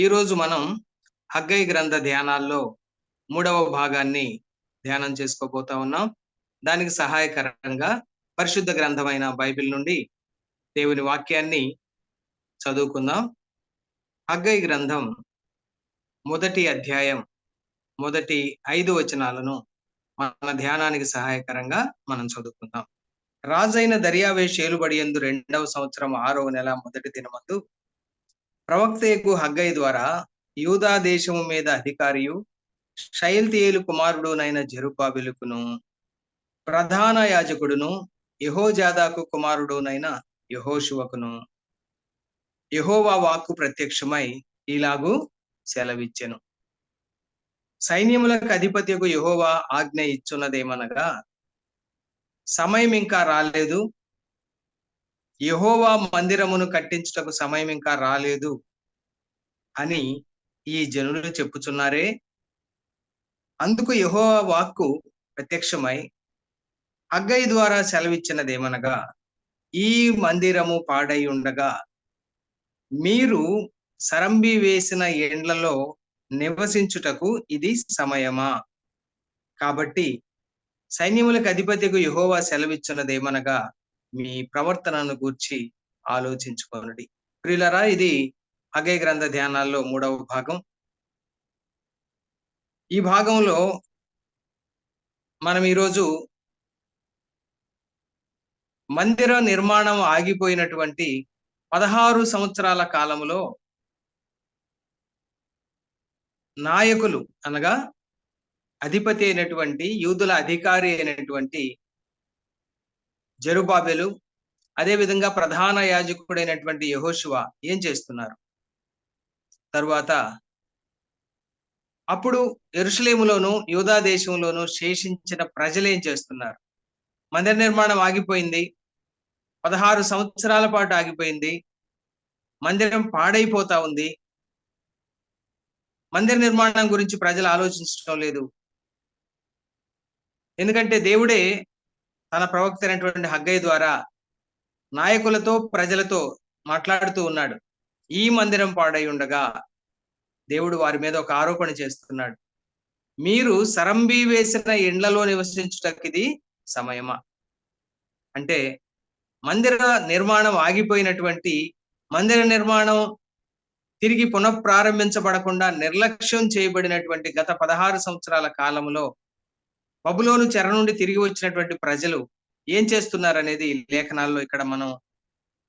ఈరోజు మనం హగ్గై గ్రంథ ధ్యానాల్లో 3వ భాగాన్ని ధ్యానం చేసుకోబోతా ఉన్నాం. దానికి సహాయకరంగా పరిశుద్ధ గ్రంథమైన బైబిల్ నుండి దేవుని వాక్యాన్ని చదువుకుందాం. హగ్గై గ్రంథం మొదటి అధ్యాయం మొదటి 5 వచనాలను మన ధ్యానానికి సహాయకరంగా మనం చదువుకుందాం. రాజైన దర్యావేషు ఏలుబడియందు 2వ సంవత్సరం 6వ నెల మొదటి దినమందు ప్రవక్తయగు హగ్గై ద్వారా యూదా దేశము మీద అధికారియు షయల్తీయేలు కుమారుడునైన జెరుబ్బాబెలుకును ప్రధాన యాజకుడును యెహోజాదాకు కుమారుడునైన యెహోషువకును యెహోవా వాక్కు ప్రత్యక్షమై ఇలాగు సెలవిచ్చెను. సైన్యములకు అధిపతియగు యెహోవా ఆజ్ఞ ఇచ్చున్నదేమనగా, సమయం ఇంకా రాలేదు, యెహోవా మందిరమును కట్టించుటకు సమయం ఇంకా రాలేదు అని ఈ జనులు చెప్పుచున్నారే. అందుకు యెహోవా వాక్కు ప్రత్యక్షమై హగ్గై ద్వారా సెలవిచ్చినదేమనగా, ఈ మందిరము పాడై ఉండగా మీరు సరంబి వేసిన ఎండ్లలో నివసించుటకు ఇది సమయమా? కాబట్టి సైన్యములకు అధిపతికు యెహోవా సెలవిచ్చినదేమనగా, మీ ప్రవర్తనను గూర్చి ఆలోచించుకొనుడి. ప్రియులారా, ఇది హగ్గై గ్రంథ ధ్యానాల్లో 3వ భాగం. ఈ భాగంలో మనం ఈరోజు మందిర నిర్మాణం ఆగిపోయినటువంటి 16 సంవత్సరాల కాలములో నాయకులు అనగా అధిపతి అయినటువంటి యూదుల అధికారి అయినటువంటి జెరుబ్బాబెలు, అదేవిధంగా ప్రధాన యాజకుడైనటువంటి యెహోషువ ఏం చేస్తున్నారు? తరువాత అప్పుడు యెరూషలేములోను యూదా దేశంలోను శేషించిన ప్రజలు ఏం చేస్తున్నారు? మందిర నిర్మాణం ఆగిపోయింది, 16 సంవత్సరాల పాటు ఆగిపోయింది. మందిరం పాడైపోతా ఉంది. మందిర నిర్మాణం గురించి ప్రజలు ఆలోచించడం లేదు. ఎందుకంటే దేవుడే తన ప్రవక్త అయినటువంటి హగ్గై ద్వారా నాయకులతో ప్రజలతో మాట్లాడుతూ ఉన్నాడు. ఈ మందిరం పాడై ఉండగా దేవుడు వారి మీద ఒక ఆరోపణ చేస్తున్నాడు. మీరు సరంబి వేసిన ఎండ్లలో నివసించుటకు ఇది సమయమా? అంటే మందిర నిర్మాణం ఆగిపోయినటువంటి మందిర నిర్మాణం తిరిగి పునఃప్రారంభించబడకుండా నిర్లక్ష్యం చేయబడినటువంటి గత 16 సంవత్సరాల కాలంలో బబులోను చెర నుండి తిరిగి వచ్చినటువంటి ప్రజలు ఏం చేస్తున్నారనేది లేఖనాల్లో ఇక్కడ మనం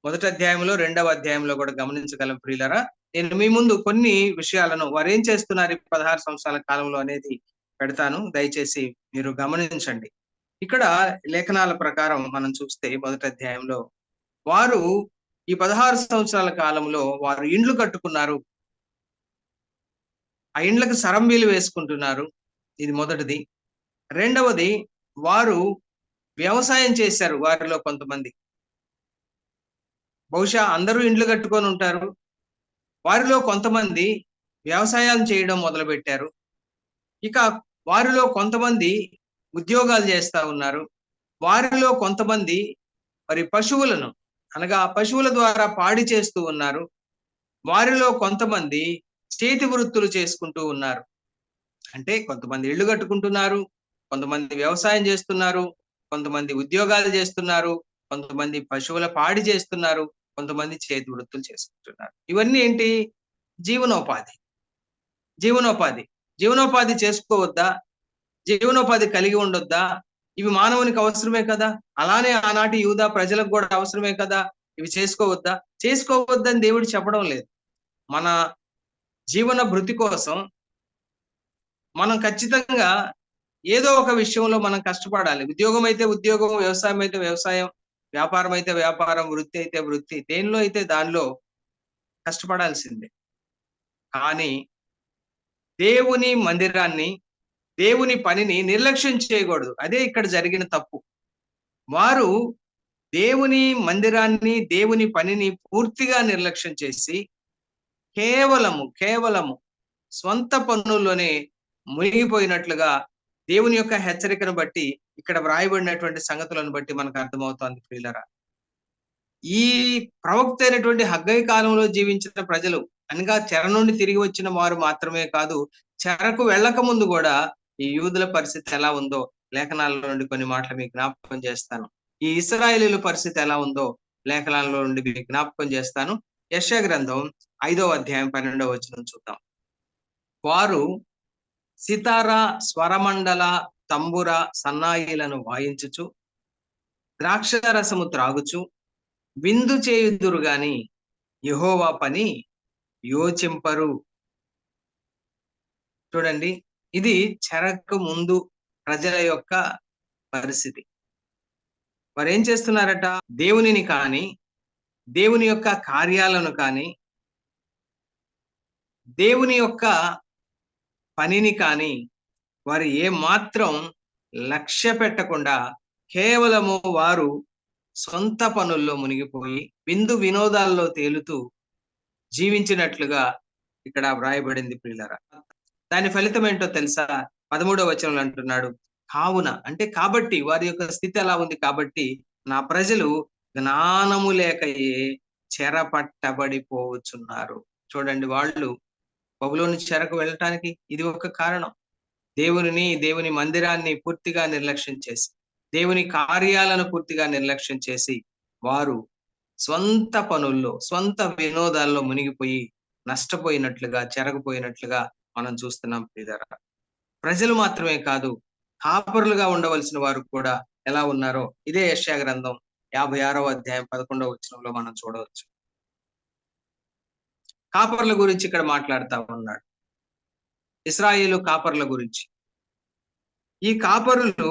మొదటి అధ్యాయంలో 2వ అధ్యాయంలో కూడా గమనించగలం. ప్రియులరా, నేను మీ ముందు కొన్ని విషయాలను వారు ఏం చేస్తున్నారు 16 సంవత్సరాల కాలంలో అనేది పెడతాను, దయచేసి మీరు గమనించండి. ఇక్కడ లేఖనాల ప్రకారం మనం చూస్తే మొదటి అధ్యాయంలో వారు ఈ 16 సంవత్సరాల కాలంలో వారు ఇండ్లు కట్టుకున్నారు, ఆ ఇండ్లకు సరంబీలు వేసుకుంటున్నారు. ఇది మొదటిది. రెండవది, వారు వ్యవసాయం చేశారు. వారిలో కొంతమంది, బహుశా అందరూ ఇండ్లు కట్టుకొని ఉంటారు, వారిలో కొంతమంది వ్యవసాయాలు చేయడం మొదలు పెట్టారు. ఇక వారిలో కొంతమంది ఉద్యోగాలు చేస్తా ఉన్నారు. వారిలో కొంతమంది మరి పశువులను అనగా పశువుల ద్వారా పాడి చేస్తూ ఉన్నారు. వారిలో కొంతమంది చేతి వృత్తులు చేసుకుంటూ ఉన్నారు. అంటే కొంతమంది ఇళ్ళు కట్టుకుంటున్నారు, కొంతమంది వ్యవసాయం చేస్తున్నారు, కొంతమంది ఉద్యోగాలు చేస్తున్నారు, కొంతమంది పశువుల పాడి చేస్తున్నారు, కొంతమంది చేతి వృత్తులు చేసుకుంటున్నారు. ఇవన్నీ ఏంటి? జీవనోపాధి. జీవనోపాధి జీవనోపాధి చేసుకోవద్దా? జీవనోపాధి కలిగి ఉండొద్దా? ఇవి మానవునికి అవసరమే కదా. అలానే ఆనాటి యూదా ప్రజలకు కూడా అవసరమే కదా. ఇవి చేసుకోవద్దా? చేసుకోవద్దని దేవుడు చెప్పడం లేదు. మన జీవన భృతి కోసం మనం ఖచ్చితంగా ఏదో ఒక విషయంలో మనం కష్టపడాలి. ఉద్యోగం అయితే ఉద్యోగం, వ్యవసాయం అయితే వ్యవసాయం, వ్యాపారం అయితే వ్యాపారం, వృత్తి అయితే వృత్తి, దేనిలో అయితే దానిలో కష్టపడాల్సిందే. కానీ దేవుని మందిరాన్ని, దేవుని పనిని నిర్లక్ష్యం చేయకూడదు. అదే ఇక్కడ జరిగిన తప్పు. వారు దేవుని మందిరాన్ని, దేవుని పనిని పూర్తిగా నిర్లక్ష్యం చేసి కేవలము స్వంత పనుల్లోనే మునిగిపోయినట్లుగా దేవుని యొక్క హెచ్చరికను బట్టి ఇక్కడ వ్రాయబడినటువంటి సంగతులను బట్టి మనకు అర్థమవుతోంది. ప్రియులరా, ఈ ప్రవక్త అయినటువంటి హగ్గై కాలంలో జీవించిన ప్రజలు అనగా చెర నుండి తిరిగి వచ్చిన వారు మాత్రమే కాదు, చెరకు వెళ్ళక ముందు కూడా ఈ యూదుల పరిస్థితి ఎలా ఉందో లేఖనాల్లో నుండి కొన్ని మాటలు మీకు జ్ఞాపకం చేస్తాను. ఈ ఇశ్రాయేలీయుల పరిస్థితి ఎలా ఉందో లేఖనాల్లో నుండి మీకు జ్ఞాపకం చేస్తాను. యెషయా గ్రంథం 5వ అధ్యాయం 12వ వచనం చూద్దాం. వారు సితార, స్వరమండల, తంబుర, సన్నాయిలను వాయించుచు ద్రాక్షారసము త్రాగుచు విందు చేయుదురు గాని యెహోవా పని యోచింపరు. చూడండి, ఇది చెరకు ముందు ప్రజల యొక్క పరిస్థితి. వారు ఏం చేస్తున్నారట? దేవునిని కానీ, దేవుని యొక్క కార్యాలను కానీ, దేవుని యొక్క పనిని కానీ వారు ఏ మాత్రం లక్ష్య పెట్టకుండా కేవలము వారు సొంత పనుల్లో మునిగిపోయి విందు వినోదాల్లో తేలుతూ జీవించినట్లుగా ఇక్కడ వ్రాయబడింది ప్రియులారా. దాని ఫలితం ఏంటో తెలుసా? 13వ వచనంలో అంటున్నాడు, కావున అంటే కాబట్టి వారి యొక్క స్థితి ఎలా ఉంది కాబట్టి నా ప్రజలు జ్ఞానము లేకయే చెరపట్టబడిపోవచ్చున్నారు. చూడండి, వాళ్ళు బబులోను చెరకు వెళ్ళటానికి ఇది ఒక కారణం. దేవుని మందిరాన్ని పూర్తిగా నిర్లక్ష్యం చేసి, దేవుని కార్యాలను పూర్తిగా నిర్లక్ష్యం చేసి వారు స్వంత పనుల్లో, స్వంత వినోదాల్లో మునిగిపోయి నష్టపోయినట్లుగా, చెరగపోయినట్లుగా మనం చూస్తున్నాం ప్రియులారా. ప్రజలు మాత్రమే కాదు, కాపరులుగా ఉండవలసిన వారు కూడా ఎలా ఉన్నారో ఇదే యెషయా గ్రంథం 56వ అధ్యాయం 11వ వచనంలో మనం చూడవచ్చు. కాపరుల గురించి ఇక్కడ మాట్లాడుతా ఉన్నాడు, ఇశ్రాయేలు కాపరుల గురించి. ఈ కాపరులు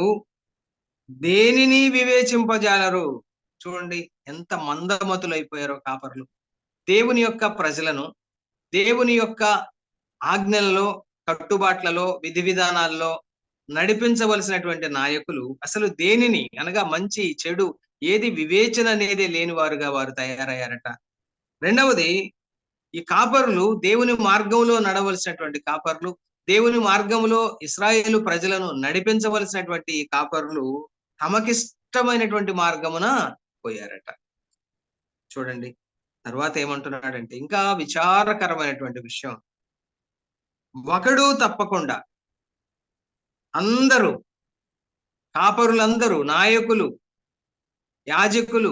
దేనిని వివేచింపజాలరు. చూడండి ఎంత మందమతులైపోయారో కాపరులు. దేవుని యొక్క ప్రజలను దేవుని యొక్క ఆజ్ఞలలో, కట్టుబాట్లలో, విధి విధానాల్లో నడిపించవలసినటువంటి నాయకులు అసలు దేనిని అనగా మంచి చెడు ఏది వివేచన అనేది లేని వారుగా వారు తయారయ్యారట. రెండవది, ఈ కాపరులు దేవుని మార్గంలో నడవలసినటువంటి కాపరులు, దేవుని మార్గంలో ఇశ్రాయేలు ప్రజలను నడిపించవలసినటువంటి ఈ కాపరులు తమకిష్టమైనటువంటి మార్గమున పోయారట. చూడండి, తర్వాత ఏమంటున్నాడంటే ఇంకా విచారకరమైనటువంటి విషయం, ఒకడు తప్పకుండా అందరూ కాపరులందరూ, నాయకులు, యాజకులు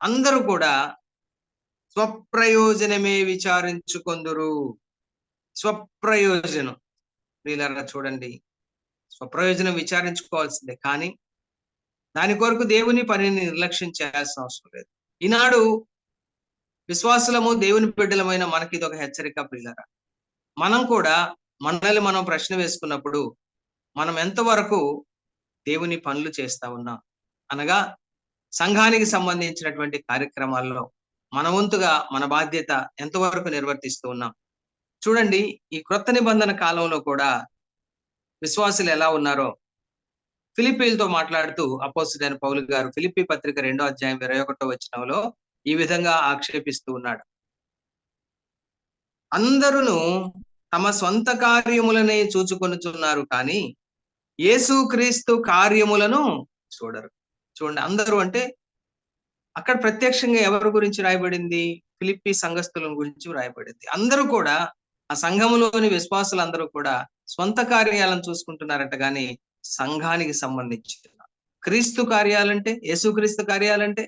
అందరూ కూడా స్వప్రయోజనమే విచారించుకొందురు. స్వప్రయోజనం వీళ్ళరా చూడండి, స్వప్రయోజనం విచారించుకోవాల్సిందే, కానీ దాని కొరకు దేవుని పనిని నిర్లక్ష్యం చేయాల్సిన అవసరం లేదు. ఈనాడు విశ్వాసులము, దేవుని బిడ్డలమైన మనకి ఇది ఒక హెచ్చరిక ప్రియులారా. మనం కూడా మనల్ని మనం ప్రశ్న వేసుకున్నప్పుడు మనం ఎంతవరకు దేవుని పనులు చేస్తా ఉన్నాం, అనగా సంఘానికి సంబంధించినటువంటి కార్యక్రమాల్లో మన వంతుగా మన బాధ్యత ఎంతవరకు నిర్వర్తిస్తూ ఉన్నాం. చూడండి, ఈ క్రొత్త నిబంధన కాలంలో కూడా విశ్వాసులు ఎలా ఉన్నారో ఫిలిప్పీలతో మాట్లాడుతూ అపోస్తలుడైన పౌలు గారు ఫిలిప్పీ పత్రిక 2వ అధ్యాయం 21వ వచనంలో ఈ విధంగా ఆక్షేపిస్తూ ఉన్నాడు. అందరూ తమ సొంత కార్యములనే చూచుకొనుచున్నారు కానీ యేసుక్రీస్తు కార్యములను చూడరు. చూడండి, అందరూ అంటే అక్కడ ప్రత్యక్షంగా ఎవరి గురించి రాయబడింది? ఫిలిప్పీ సంఘస్థుల గురించి రాయబడింది. అందరూ కూడా, ఆ సంఘములోని విశ్వాసులందరూ కూడా స్వంత కార్యాలను చూసుకుంటున్నారట, కానీ సంఘానికి సంబంధించి క్రీస్తు కార్యాలంటే, యేసుక్రీస్తు కార్యాలంటే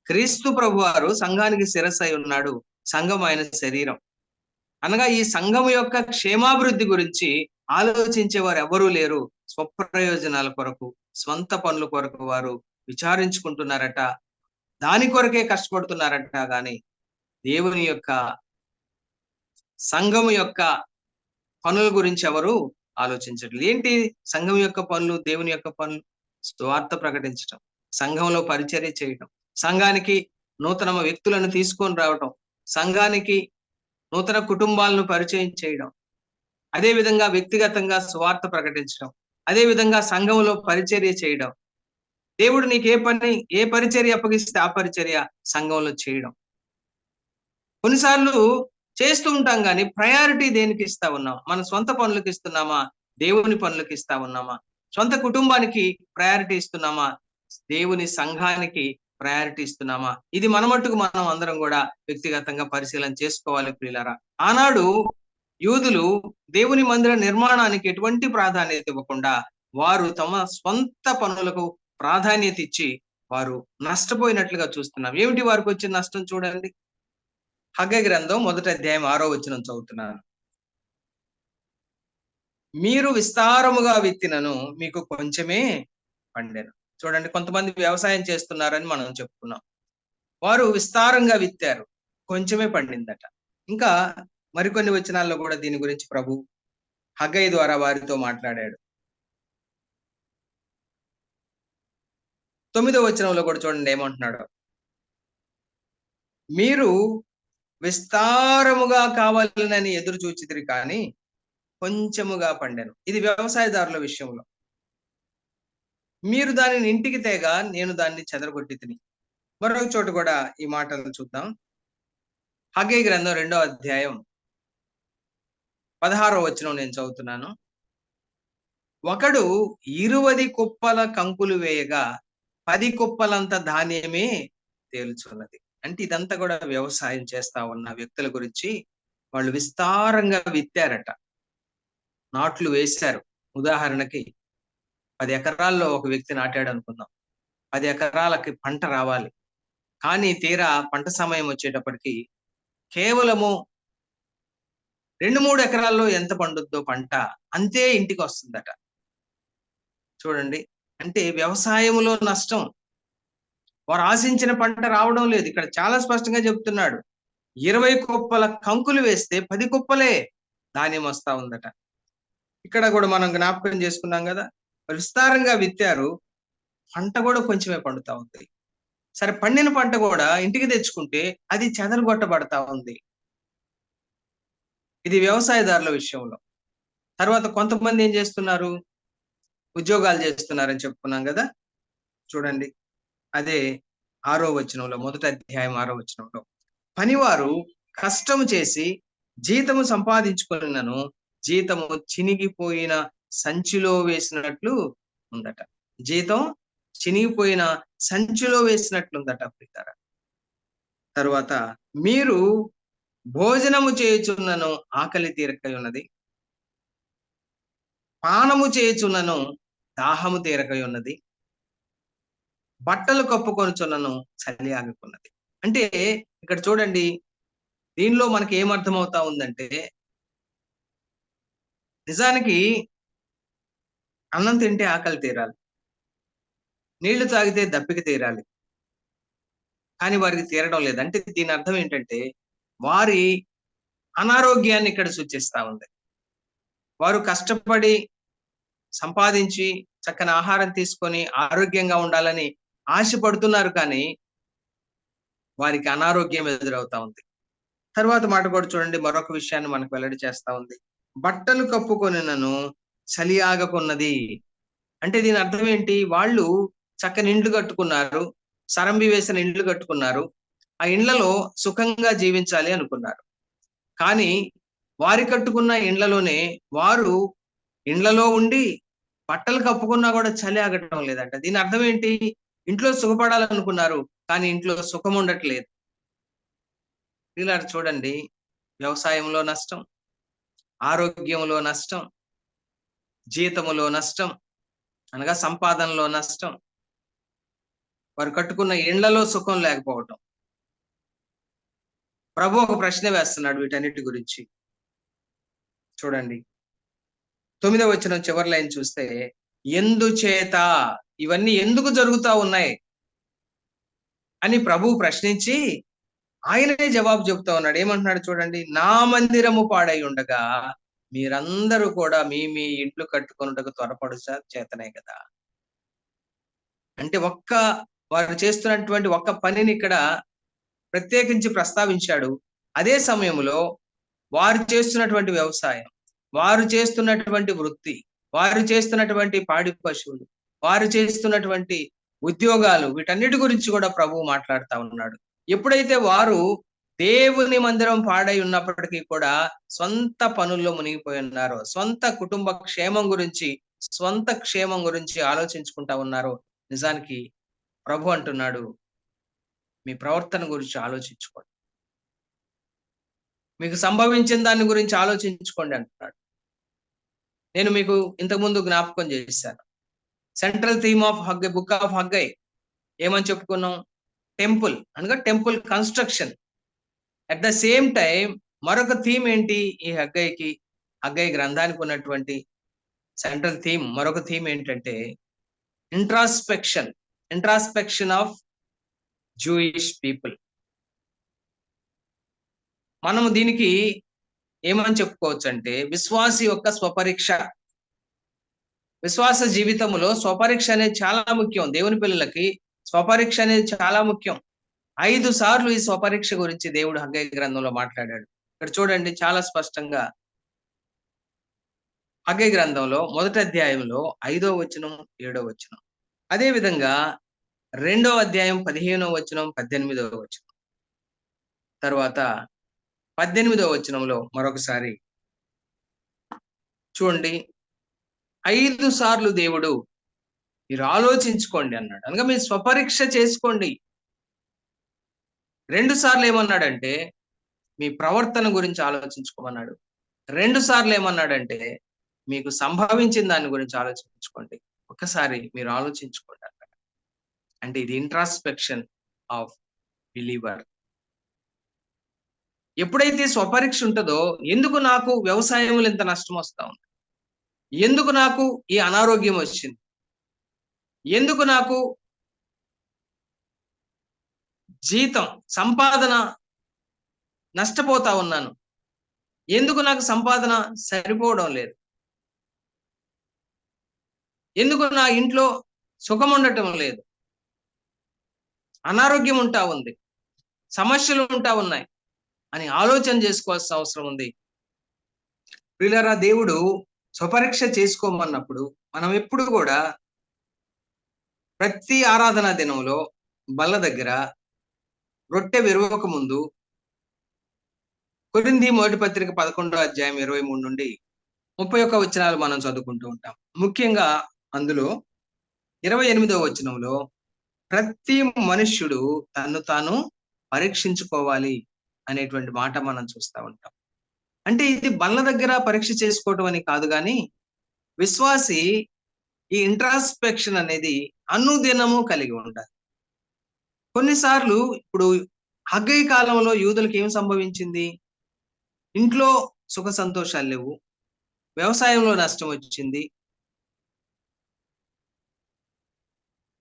క్రీస్తు ప్రభువారు సంఘానికి శిరస్సు అయి ఉన్నాడు, సంఘం ఆయన శరీరం. అనగా ఈ సంఘం యొక్క క్షేమాభివృద్ధి గురించి ఆలోచించే వారు ఎవరూ లేరు. స్వప్రయోజనాల కొరకు, స్వంత పనుల కొరకు వారు విచారించుకుంటున్నారట, దాని కొరకే కష్టపడుతున్నారట, కానీ దేవుని యొక్క సంఘం యొక్క పనుల గురించి ఎవరు ఆలోచించట్లేదు. ఏంటి సంఘం యొక్క పనులు? దేవుని యొక్క పనులు సువార్త ప్రకటించడం, సంఘంలో పరిచర్య చేయడం, సంఘానికి నూతన వ్యక్తులను తీసుకొని రావటం, సంఘానికి నూతన కుటుంబాలను పరిచయం చేయడం, అదే విధంగా వ్యక్తిగతంగా సువార్త ప్రకటించడం, అదే విధంగా సంఘంలో పరిచర్య చేయడం. దేవుడు నీకు ఏ పరిచర్య అప్పగిస్తే ఆ పరిచర్య సంఘంలో చేయడం. కొన్నిసార్లు చేస్తూ ఉంటాం, కానీ ప్రయారిటీ దేనికి ఇస్తా ఉన్నాం? మన సొంత పనులకు ఇస్తున్నామా? దేవుని పనులకు ఇస్తా ఉన్నామా? సొంత కుటుంబానికి ప్రయారిటీ ఇస్తున్నామా? దేవుని సంఘానికి ప్రయారిటీ ఇస్తున్నామా? ఇది మన మట్టుకు మనం అందరం కూడా వ్యక్తిగతంగా పరిశీలన చేసుకోవాలి ప్రియులారా. ఆనాడు యూదులు దేవుని మందిర నిర్మాణానికి ఎటువంటి ప్రాధాన్యత ఇవ్వకుండా వారు తమ స్వంత పనులకు ప్రాధాన్యత ఇచ్చి వారు నష్టపోయినట్లుగా చూస్తున్నాం. ఏమిటి వారికి వచ్చిన నష్టం చూడండి. హగ్గయి గ్రంథం 1వ అధ్యాయం 6వ వచనం చదువుతున్నాను. మీరు విస్తారముగా విత్తినను మీకు కొంచెమే పండెను. చూడండి, కొంతమంది వ్యవసాయం చేస్తున్నారని మనం చెప్పుకున్నాం. వారు విస్తారంగా విత్తారు, కొంచెమే పండిందట. ఇంకా మరికొన్ని వచనాల్లో కూడా దీని గురించి ప్రభు హగ్గయి ద్వారా వారితో మాట్లాడాడు. 9వ వచనంలో కూడా చూడండి ఏమంటున్నాడు. మీరు విస్తారముగా కావాలని ఎదురు చూచితిరి కానీ కొంచెముగా పండెను. ఇది వ్యవసాయదారుల విషయంలో. మీరు దానిని ఇంటికి తేగా నేను దాన్ని చెదరగొట్టి తిని. మరొక చోట కూడా ఈ మాటలను చూద్దాం. హగ్గయి గ్రంథం 2వ అధ్యాయం 16వ వచనం నేను చదువుతున్నాను. ఒకడు 20 కుప్పల కంకులు వేయగా 10 కుప్పలంత ధాన్యమే తేల్చున్నది. అంటే ఇదంతా కూడా వ్యవసాయం చేస్తా ఉన్న వ్యక్తుల గురించి. వాళ్ళు విస్తారంగా విత్తారట, నాట్లు వేశారు. ఉదాహరణకి 10 ఎకరాల్లో ఒక వ్యక్తి నాటాడు అనుకుందాం. 10 ఎకరాలకి పంట రావాలి. కానీ తీరా పంట సమయం వచ్చేటప్పటికి కేవలము 2-3 ఎకరాల్లో ఎంత పండుద్దో పంట అంతే ఇంటికి వస్తుందట. చూడండి, అంటే వ్యవసాయములో నష్టం. వారు ఆశించిన పంట రావడం లేదు. ఇక్కడ చాలా స్పష్టంగా చెప్తున్నాడు. 20 కుప్పల కంకులు వేస్తే 10 కుప్పలే ధాన్యం వస్తా ఉందట. ఇక్కడ కూడా మనం జ్ఞాపకం చేసుకున్నాం కదా, విస్తారంగా విత్తారు, పంట కూడా కొంచెమే పండుతా ఉంది. సరే, పండిన పంట కూడా ఇంటికి తెచ్చుకుంటే అది చెదరగొట్టబడతా ఉంది. ఇది వ్యవసాయదారుల విషయంలో. తర్వాత కొంతమంది ఏం చేస్తున్నారు, ఉద్యోగాలు చేస్తున్నారని చెప్పుకున్నాం కదా. చూడండి, అదే 6వ వచనంలో, 1వ అధ్యాయం 6వ వచనంలో, పనివారు కష్టము చేసి జీతము సంపాదించుకున్నను జీతము చినిగిపోయిన సంచిలో వేసినట్లు ఉందట. జీతం చినిగిపోయిన సంచిలో వేసినట్లుందట ప్రియులారా. తరువాత మీరు భోజనము చేయుచున్నను ఆకలి తీరకై ఉన్నది, పానము చేయుచున్నను దాహము తీరకై ఉన్నది, బట్టలు కప్పుకొనుచున్నను చలి ఆగుకున్నది. అంటే ఇక్కడ చూడండి, దీనిలో మనకి ఏమర్థమవుతా ఉందంటే, నిజానికి అన్నం తింటే ఆకలి తీరాలి, నీళ్లు తాగితే దప్పిక తీరాలి, కానీ వారికి తీరడం లేదు. అంటే దీని అర్థం ఏంటంటే వారి అనారోగ్యాన్ని ఇక్కడ సూచిస్తా ఉంది. వారు కష్టపడి సంపాదించి చక్కని ఆహారం తీసుకొని ఆరోగ్యంగా ఉండాలని ఆశపడుతున్నారు, కానీ వారికి అనారోగ్యం ఎదురవుతా ఉంది. తర్వాత మాట కూడా చూడండి, మరొక విషయాన్ని మనకు వెల్లడి చేస్తా ఉంది. బట్టలు కప్పుకొనినను చలి ఆగకున్నది. అంటే దీని అర్థం ఏంటి, వాళ్ళు చక్కని ఇండ్లు కట్టుకున్నారు, సరంబి వేసిన ఇండ్లు కట్టుకున్నారు, ఆ ఇండ్లలో సుఖంగా జీవించాలి అనుకున్నారు. కానీ వారి కట్టుకున్న ఇండ్లలోనే వారు ఇండ్లలో ఉండి బట్టలు కప్పుకున్నా కూడా చలి ఆగటం లేదంట. దీని అర్థం ఏంటి, ఇంట్లో సుఖపడాలనుకున్నారు, కానీ ఇంట్లో సుఖం ఉండట్లేదు. ఇలా చూడండి, వ్యవసాయంలో నష్టం, ఆరోగ్యంలో నష్టం, జీతములో నష్టం, అనగా సంపాదనలో నష్టం, వారు కట్టుకున్న ఇండ్లలో సుఖం లేకపోవటం. ప్రభు ఒక ప్రశ్న వేస్తున్నాడు వీటన్నిటి గురించి. చూడండి, 9వ వచనం చివరి లైన్ చూస్తే, ఎందుచేత ఇవన్నీ ఎందుకు జరుగుతా ఉన్నాయి అని ప్రభు ప్రశ్నించి ఆయననే జవాబు చెప్తా ఉన్నాడు. ఏమంటున్నాడు చూడండి, నా మందిరము పాడై ఉండగా మీరందరూ కూడా మీ మీ ఇంట్లు కట్టుకొనుటకు త్వరపడు చేతనే కదా. అంటే వారు చేస్తున్నటువంటి ఒక్క పనిని ఇక్కడ ప్రత్యేకించి ప్రస్తావించాడు. అదే సమయంలో వారు చేస్తున్నటువంటి వ్యవసాయం, వారు చేస్తున్నటువంటి వృత్తి, వారు చేస్తున్నటువంటి పాడి పశువులు, వారు చేస్తున్నటువంటి ఉద్యోగాలు, వీటన్నిటి గురించి కూడా ప్రభువు మాట్లాడుతా ఉన్నాడు. ఎప్పుడైతే వారు దేవుని మందిరం పాడై ఉన్నప్పటికీ కూడా సొంత పనుల్లో మునిగిపోయి ఉన్నారో, సొంత కుటుంబ క్షేమం గురించి, స్వంత క్షేమం గురించి ఆలోచించుకుంటా ఉన్నారో, నిజానికి ప్రభు అంటున్నాడు, మీ ప్రవర్తన గురించి ఆలోచించుకోండి. మీకు సంభవించిన దాని గురించి ఆలోచించుకోండి అంటున్నాడు. నేను మీకు ఇంతకుముందు జ్ఞాపకం చేశాను. Central theme of Haggai, book of Haggai ఏమని చెప్పుకున్నాం? టెంపుల్ అనగా temple construction. At the same time మరొక థీమ్ ఏంటి ఈ హగ్గై గ్రంథానికి ఉన్నటువంటి సెంట్రల్ థీమ్? మరొక థీమ్ ఏంటంటే ఇంట్రాస్పెక్షన్ ఆఫ్ జూయిష్ పీపుల్. మనము దీనికి ఏమని చెప్పుకోవచ్చు అంటే విశ్వాసి యొక్క స్వపరీక్ష. విశ్వాస జీవితంలో స్వపరీక్ష అనేది చాలా ముఖ్యం. దేవుని పిల్లలకి స్వపరీక్ష అనేది చాలా ముఖ్యం. 5 సార్లు ఈ స్వపరీక్ష గురించి దేవుడు హగ్గై గ్రంథంలో మాట్లాడాడు. ఇక్కడ చూడండి చాలా స్పష్టంగా హగ్గై గ్రంథంలో 1వ అధ్యాయంలో 5వ వచనం, 7వ వచనం. అదే విధంగా 2వ అధ్యాయం 15వ వచనం, 18వ వచనం. తర్వాత 18వ వచనంలో మరొకసారి చూడండి. 5 సార్లు దేవుడు మీరు ఆలోచించుకోండి అన్నాడు. అనగా మీరు స్వపరీక్ష చేసుకోండి. 2 సార్లు ఏమన్నాడంటే మీ ప్రవర్తన గురించి ఆలోచించుకోమన్నాడు. 2 సార్లు ఏమన్నాడంటే మీకు సంభవించిన దాని గురించి ఆలోచించుకోండి. ఒకసారి మీరు ఆలోచించుకోండి అన్నాడు. అంటే ఇది ఇంట్రాస్పెక్షన్ ఆఫ్ బిలీవర్. ఎప్పుడైతే స్వపరీక్ష ఉంటుందో, ఎందుకు నాకు వ్యవసాయంలో ఇంత నష్టం వస్తా ఉంది? ఎందుకు నాకు ఈ అనారోగ్యం వచ్చింది? ఎందుకు నాకు సంపాదన నష్టపోతా ఉన్నాను? ఎందుకు నాకు సంపాదన సరిపోవడం లేదు? ఎందుకు నా ఇంట్లో సుఖం ఉండటం లేదు? అనారోగ్యం ఉంటా ఉంది, సమస్యలు ఉంటా ఉన్నాయి అని ఆలోచన చేసుకోవాల్సిన అవసరం ఉంది. ప్రియులారా, దేవుడు స్వపరీక్ష చేసుకోమన్నప్పుడు మనం ఎప్పుడు కూడా ప్రతి ఆరాధనా దినంలో బల్ల దగ్గర రొట్టె విరవక ముందు కొరింథీ మొదటి పత్రిక 11వ అధ్యాయం 23 నుండి 31 వచనాలు మనం చదువుకుంటూ ఉంటాం. ముఖ్యంగా అందులో 28వ వచనంలో ప్రతి మనుష్యుడు తను తాను పరీక్షించుకోవాలి అనేటువంటి మాట మనం చూస్తూ ఉంటాం. అంటే ఇది బల్ల దగ్గర పరీక్ష చేసుకోవడం అని కాదు, కానీ విశ్వాసి ఈ ఇంట్రాస్పెక్షన్ అనేది అనుదినము కలిగి ఉండాలి. కొన్నిసార్లు ఇప్పుడు హగ్గై కాలంలో యూదులకు ఏం సంభవించింది? ఇంట్లో సుఖ సంతోషాలు లేవు, వ్యవసాయంలో నష్టం వచ్చింది,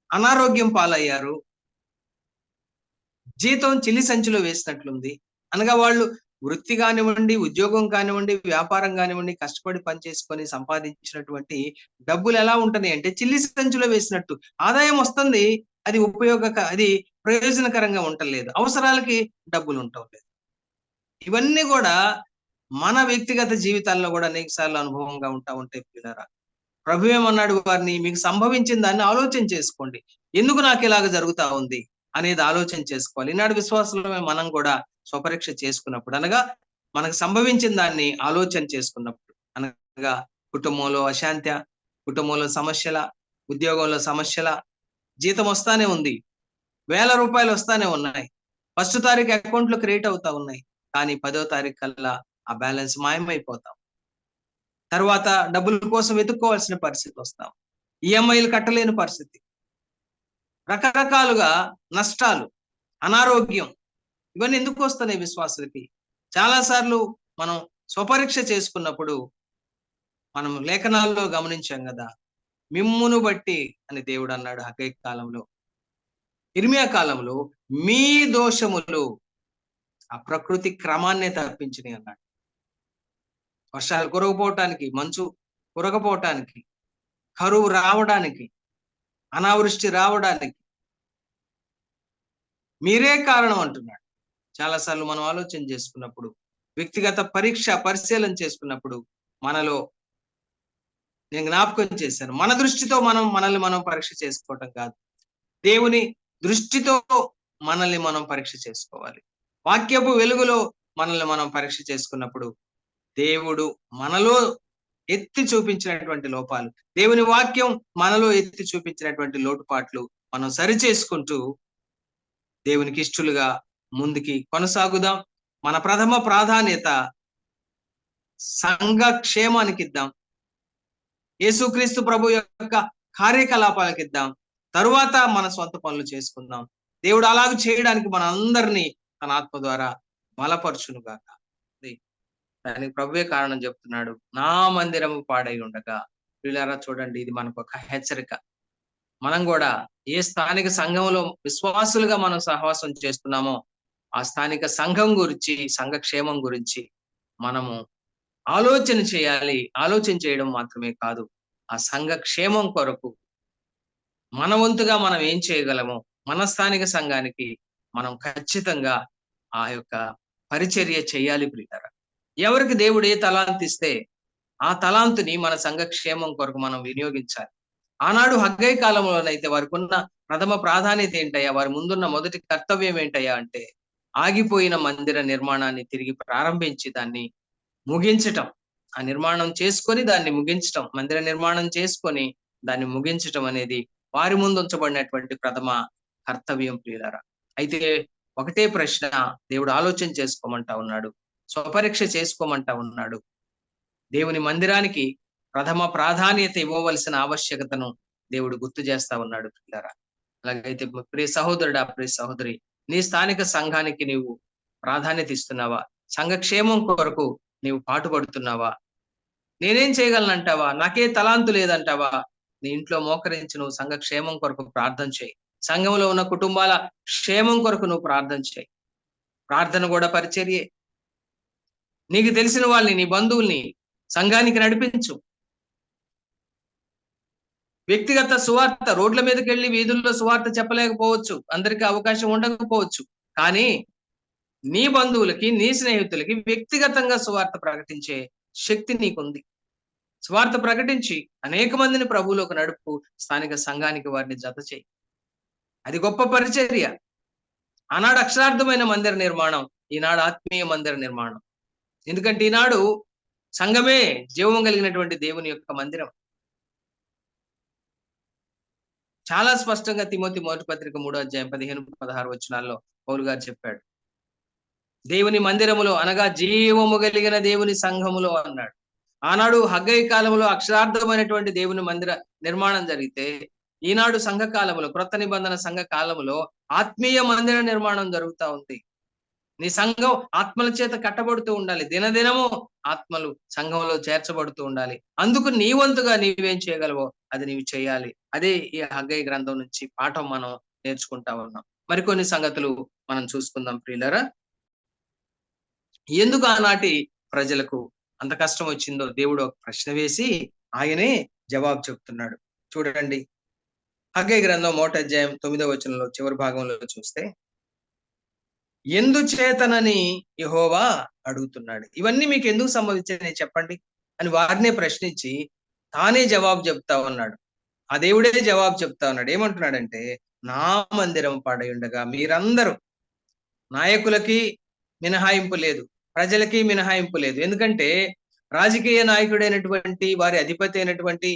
అనారోగ్యం పాలయ్యారు, జీతం చిల్లి సంచిలో వేసినట్లుంది. అనగా వాళ్ళు వృత్తి కానివ్వండి, ఉద్యోగం కానివ్వండి, వ్యాపారం కానివ్వండి, కష్టపడి పనిచేసుకొని సంపాదించినటువంటి డబ్బులు ఎలా ఉంటున్నాయి అంటే చిల్లి సంచిలో వేసినట్టు. ఆదాయం వస్తుంది, అది ప్రయోజనకరంగా ఉండలేదు, అవసరాలకి డబ్బులు ఉండటం లేదు. ఇవన్నీ కూడా మన వ్యక్తిగత జీవితాల్లో కూడా అనేక సార్లు అనుభవంగా ఉంటా ఉంటాయి. పిల్లరా, ప్రభు ఏమన్నాడు? వారిని మీకు సంభవించిన దాన్ని ఆలోచన చేసుకోండి, ఎందుకు నాకు ఇలాగ జరుగుతా ఉంది అనేది ఆలోచన చేసుకోవాలి. ఈనాడు విశ్వాసంలో మనం కూడా స్వపరీక్ష చేసుకున్నప్పుడు, అనగా మనకు సంభవించిన దాన్ని ఆలోచన చేసుకున్నప్పుడు, అనగా కుటుంబంలో అశాంతి, కుటుంబంలో సమస్యల, ఉద్యోగంలో సమస్యల, జీతం వస్తానే ఉంది, వేల రూపాయలు వస్తానే ఉన్నాయి, 1వ తారీఖు అకౌంట్లో క్రియేట్ అవుతా ఉన్నాయి, కానీ 10వ తారీఖు కల్లా ఆ బ్యాలెన్స్ మాయమైపోతాం. తర్వాత డబ్బుల కోసం వెతుక్కోవాల్సిన పరిస్థితి వస్తాం, ఈఎంఐలు కట్టలేని పరిస్థితి, రకరకాలుగా నష్టాలు, అనారోగ్యం, ఇవన్నీ ఎందుకు వస్తున్నాయి విశ్వాసులకి? చాలా సార్లు మనం స్వపరీక్ష చేసుకున్నప్పుడు మనం లేఖనాల్లో గమనించాం కదా, మిమ్మును బట్టి అని దేవుడు అన్నాడు హగ్గై కాలంలో. ఇర్మియా కాలంలో మీ దోషములు ఆ ప్రకృతి క్రమాన్నే తప్పించినాయి అన్నాడు. వర్షాలు కురగపోవటానికి, మంచు కురగపోవటానికి, కరువు రావడానికి, అనావృష్టి రావడానికి మీరే కారణం అంటున్నాడు. చాలాసార్లు మనం ఆలోచన చేసుకున్నప్పుడు, వ్యక్తిగత పరిశీలన చేసుకున్నప్పుడు మనలో నేను జ్ఞాపకం చేశాను, మన దృష్టితో మనల్ని మనం పరీక్ష చేసుకోవటం కాదు, దేవుని దృష్టితో మనల్ని మనం పరీక్ష చేసుకోవాలి. వాక్యపు వెలుగులో మనల్ని మనం పరీక్ష చేసుకున్నప్పుడు దేవుడు మనలో ఎత్తి చూపించినటువంటి లోపాలు, దేవుని వాక్యం మనలో ఎత్తి చూపించినటువంటి లోటుపాట్లు మనం సరి చేసుకుంటూ దేవునికి ఇష్టలుగా ముందుకి కొనసాగుదాం. మన ప్రథమ ప్రాధాన్యత సంఘ క్షేమానికి ఇద్దాం. యేసుక్రీస్తు ప్రభు యొక్క కార్యకలాపాలకు ఇద్దాం. తరువాత మన సొంత పనులు చేసుకుందాం. దేవుడు అలాగ చేయడానికి మన అందరినీ తన ఆత్మ ద్వారా బలపరచును గాక. దానికి ప్రభువే కారణం చెప్తున్నాడు. నా మందిరము పాడై ఉండగా. వీళ్ళారా చూడండి, ఇది మనకు ఒక హెచ్చరిక. మనం కూడా ఏ స్థానిక సంఘంలో విశ్వాసులుగా మనం సహవాసం చేస్తున్నామో ఆ స్థానిక సంఘం గురించి, సంఘ క్షేమం గురించి మనము ఆలోచన చేయాలి. ఆలోచన చేయడం మాత్రమే కాదు, ఆ సంఘ క్షేమం కొరకు మన వంతుగా మనం ఏం చేయగలమో మన స్థానిక సంఘానికి మనం ఖచ్చితంగా ఆ యొక్క పరిచర్య చేయాలి ప్రియులారా. ఎవరికి దేవుడు ఏ తలాంతు ఇస్తే ఆ తలాంతుని మన సంఘ క్షేమం కొరకు మనం వినియోగించాలి. ఆనాడు హగ్గై కాలంలోనైతే వారికి ఉన్న ప్రథమ ప్రాధాన్యత ఏంటయ్యా, వారి ముందున్న మొదటి కర్తవ్యం ఏంటయ్యా అంటే ఆగిపోయిన మందిర నిర్మాణాన్ని తిరిగి ప్రారంభించి దాన్ని ముగించటం. ఆ నిర్మాణం చేసుకొని దాన్ని ముగించటం, మందిర నిర్మాణం చేసుకొని దాన్ని ముగించటం అనేది వారి ముందు ఉంచబడినటువంటి ప్రథమ కర్తవ్యం ప్రియులారా. అయితే ఒకటే ప్రశ్న దేవుడు ఆలోచన చేసుకోమంటా ఉన్నాడు, స్వపరీక్ష చేసుకోమంటా ఉన్నాడు. దేవుని మందిరానికి ప్రథమ ప్రాధాన్యత ఇవ్వవలసిన ఆవశ్యకతను దేవుడు గుర్తు చేస్తా ఉన్నాడు ప్రియులారా. అలాగైతే ప్రియ సహోదరుడా, ప్రియ సహోదరి, నీ స్థానిక సంఘానికి నీవు ప్రాధాన్యత ఇస్తున్నావా? సంఘక్షేమం కొరకు నీవు పాటుపడుతున్నావా? నేనేం చేయగలనంటావా? నాకే తలాంతు లేదంటావా? నీ ఇంట్లో మోకరించి నువ్వు సంఘక్షేమం కొరకు ప్రార్థన చేయి. సంఘంలో ఉన్న కుటుంబాల క్షేమం కొరకు నువ్వు ప్రార్థన చేయి. ప్రార్థన కూడా పరిచర్యే. నీకు తెలిసిన వాళ్ళని, నీ బంధువుల్ని సంఘానికి నడిపించు. వ్యక్తిగత సువార్త, రోడ్ల మీదకి వెళ్ళి వీధుల్లో సువార్త చెప్పలేకపోవచ్చు, అందరికీ అవకాశం ఉండకపోవచ్చు, కానీ నీ బంధువులకి, నీ స్నేహితులకి వ్యక్తిగతంగా సువార్త ప్రకటించే శక్తి నీకుంది. సువార్త ప్రకటించి అనేక మందిని ప్రభువులోకి నడుపు. స్థానిక సంఘానికి వారిని జత చేయి. అది గొప్ప పరిచర్య. ఆనాడు అక్షరార్థమైన మందిర నిర్మాణం, ఈనాడు ఆత్మీయ మందిర నిర్మాణం. ఎందుకంటే ఈనాడు సంఘమే జీవం కలిగినటువంటి దేవుని యొక్క మందిరం. చాలా స్పష్టంగా తిమోతి మొదటి పత్రిక 3వ అధ్యాయం 15-16 వచనాల్లో పౌలు గారు చెప్పాడు. దేవుని మందిరములో అనగా జీవము కలిగిన దేవుని సంఘములో అన్నాడు. ఆనాడు హగ్గై కాలంలో అక్షరార్థమైనటువంటి దేవుని మందిర నిర్మాణం జరిగితే, ఈనాడు సంఘ కాలంలో, క్రొత్త నిబంధన సంఘ కాలంలో ఆత్మీయ మందిర నిర్మాణం జరుగుతా ఉంది. నీ సంఘం ఆత్మల చేత కట్టబడుతూ ఉండాలి. దినదినము ఆత్మలు సంఘంలో చేర్చబడుతూ ఉండాలి. అందుకు నీ వంతుగా నీవేం చేయగలవో అది నీవు చేయాలి. అదే ఈ హగ్గై గ్రంథం నుంచి పాఠం మనం నేర్చుకుంటా ఉన్నాం. మరికొన్ని సంగతులు మనం చూసుకుందాం ప్రియులరా. ఎందుకు ఆనాటి ప్రజలకు అంత కష్టం వచ్చిందో దేవుడు ఒక ప్రశ్న వేసి ఆయనే జవాబు చెప్తున్నాడు. చూడండి, హగ్గై గ్రంథం 1వ అధ్యాయం 9వ వచనంలో చివరి భాగంలో చూస్తే, ఎందుచేతనని యెహోవా అడుగుతున్నాడు. ఇవన్నీ మీకు ఎందుకు సంభవించాయి చెప్పండి అని వారినే ప్రశ్నించి తానే జవాబు చెప్తా ఉన్నాడు. ఆ దేవుడే జవాబు చెప్తా ఉన్నాడు. ఏమంటున్నాడంటే, నా మందిరం పాడై ఉండగా మీరందరూ, నాయకులకి మినహాయింపు లేదు, ప్రజలకి మినహాయింపు లేదు. ఎందుకంటే రాజకీయ నాయకుడైనటువంటి వారి అధిపతి అయినటువంటి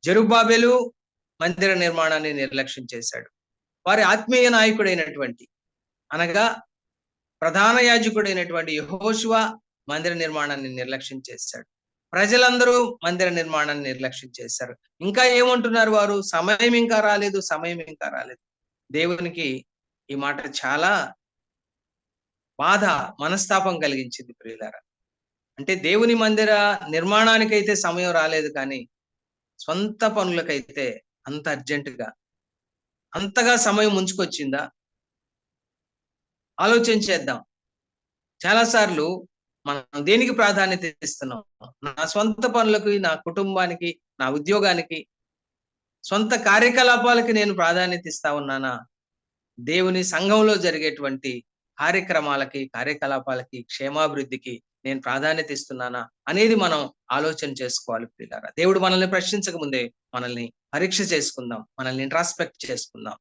జెరుబ్బాబెలు మందిర నిర్మాణాన్ని నిర్లక్ష్యం చేశాడు. వారి ఆత్మీయ నాయకుడైనటువంటి, అనగా ప్రధాన యాజకుడైనటువంటి యెహోషువ మందిర నిర్మాణాన్ని నిర్లక్ష్యం చేశాడు. ప్రజలందరూ మందిర నిర్మాణాన్ని నిర్లక్ష్యం చేశారు. ఇంకా ఏమంటున్నారు వారు? సమయం ఇంకా రాలేదు, సమయం ఇంకా రాలేదు. దేవునికి ఈ మాట చాలా బాధ, మనస్తాపం కలిగించింది ప్రియులారా. అంటే దేవుని మందిర నిర్మాణానికైతే సమయం రాలేదు, కానీ సొంత పనులకైతే అంత అర్జెంటుగా, అంతగా సమయం ముంచుకొచ్చిందా? ఆలోచన చేద్దాం. చాలాసార్లు మనం దేనికి ప్రాధాన్యత ఇస్తున్నాం? నా సొంత పనులకి, నా కుటుంబానికి, నా ఉద్యోగానికి, సొంత కార్యకలాపాలకి నేను ప్రాధాన్యత ఇస్తా ఉన్నానా? దేవుని సంఘంలో జరిగేటువంటి కార్యక్రమాలకి, కార్యకలాపాలకి, క్షేమాభివృద్ధికి నేను ప్రాధాన్యత ఇస్తున్నానా అనేది మనం ఆలోచన చేసుకోవాలి ప్రియులారా. దేవుడు మనల్ని ప్రశ్నించక ముందే మనల్ని పరీక్ష చేసుకుందాం, మనల్ని ఇంట్రాస్పెక్ట్ చేసుకుందాం.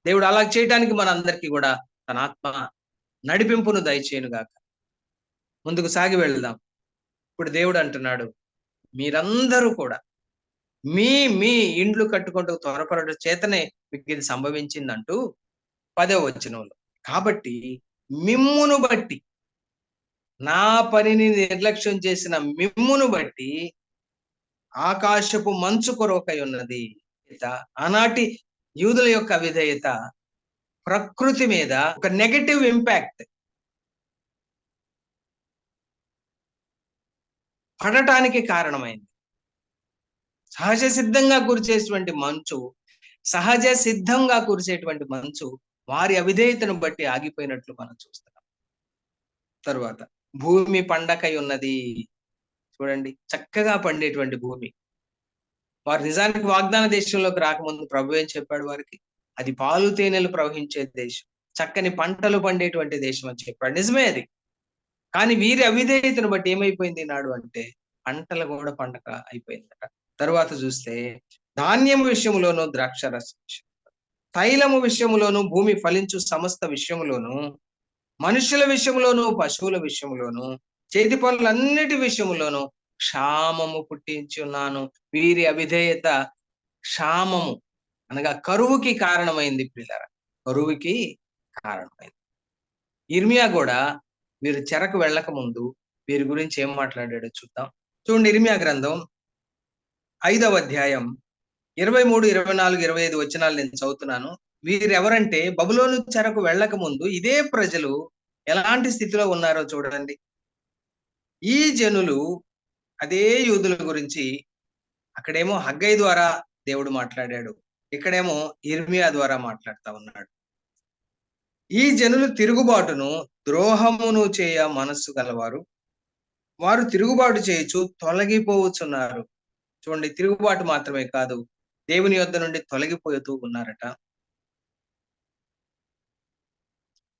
దేవుడు అలా చేయడానికి మనందరికీ కూడా తన ఆత్మ నడిపింపును దయచేయును గాక. ముందుకు సాగి వెళ్దాం. ఇప్పుడు దేవుడు అంటున్నాడు, మీరందరూ కూడా మీ మీ ఇండ్లు కట్టుకుంటూ త్వరపడడం చేతనే మీకు ఇది సంభవించిందంటూ 10వ వచనంలో. కాబట్టి మిమ్మును బట్టి, నా పనిని నిర్లక్ష్యం చేసిన మిమ్మును బట్టి ఆకాశపు మంచు కొరకై ఉన్నది. ఆనాటి యూదుల యొక్క అవిధేయత ప్రకృతి మీద ఒక నెగటివ్ ఇంపాక్ట్ పడటానికి కారణమైంది. సహజ సిద్ధంగా కురిచేటువంటి మంచు, సహజ సిద్ధంగా కురిసేటువంటి మంచు వారి అవిధేయతను బట్టి ఆగిపోయినట్లు మనం చూస్తున్నాం. తరువాత భూమి పండకై ఉన్నది. చూడండి, చక్కగా పండేటువంటి భూమి. వారు నిజానికి వాగ్దాన దేశంలోకి రాకముందు ప్రభు ఏం చెప్పాడు వారికి? అది పాలు తేనెలు ప్రవహించే దేశం, చక్కని పంటలు పండేటువంటి దేశం అని చెప్పాడు. నిజమే అది. కానీ వీరి అవిధేయతను బట్టి ఏమైపోయింది నాడు అంటే పంటలు కూడా పండక అయిపోయిందట. తరువాత చూస్తే ధాన్యము విషయములోను, ద్రాక్షరస తైలము విషయములోను, భూమి ఫలించు సమస్త విషయములోను, మనుషుల విషయంలోను, పశువుల విషయంలోను, చేతి పనులన్నిటి విషయములోను క్షామము పుట్టించి ఉన్నాను. వీరి అవిధేయత క్షామము అనగా కరువుకి కారణమైంది పిల్లరా. కరువుకి కారణమైంది. ఇర్మియా కూడా వీరు చెరకు వెళ్ళక ముందు వీరి గురించి ఏం మాట్లాడాడో చూద్దాం. చూడండి, ఇర్మియా గ్రంథం 5వ అధ్యాయం 23, 24, 25 వచనాలు నేను చదువుతున్నాను. వీరెవరంటే బబులోను చెరకు వెళ్ళక ముందు ఇదే ప్రజలు ఎలాంటి స్థితిలో ఉన్నారో చూడండి. ఈ జనులు అదే యూదుల గురించి అక్కడేమో హగ్గయి ద్వారా దేవుడు మాట్లాడాడు, ఇక్కడేమో ఇర్మియా ద్వారా మాట్లాడుతా ఉన్నాడు. ఈ జనులు తిరుగుబాటును, ద్రోహమును చేయ మనస్సు గలవారు, వారు తిరుగుబాటు చేయొచ్చు తొలగిపోవచ్చున్నారు. చూడండి, తిరుగుబాటు మాత్రమే కాదు, దేవుని యొద్ద నుండి తొలగిపోతూ ఉన్నారట.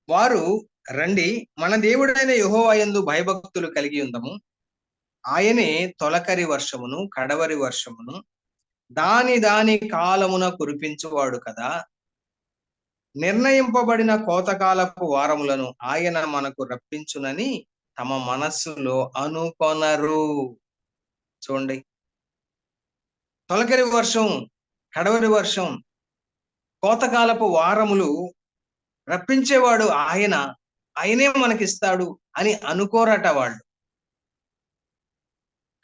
వారు రండి, మన దేవుడైన యెహోవా యందు భయభక్తులు కలిగి ఉందము. ఆయనే తొలకరి వర్షమును, కడవరి వర్షమును దాని దాని కాలమున కురిపించువాడు కదా. నిర్ణయింపబడిన కోతకాలపు వారములను ఆయన మనకు రప్పించునని తమ మనస్సులో అనుకొనరు. చూడండి, తొలకరి వర్షం, కడవరి వర్షం, కోతకాలపు వారములు రప్పించేవాడు ఆయన, ఆయనే మనకిస్తాడు అని అనుకోరట వాళ్ళు.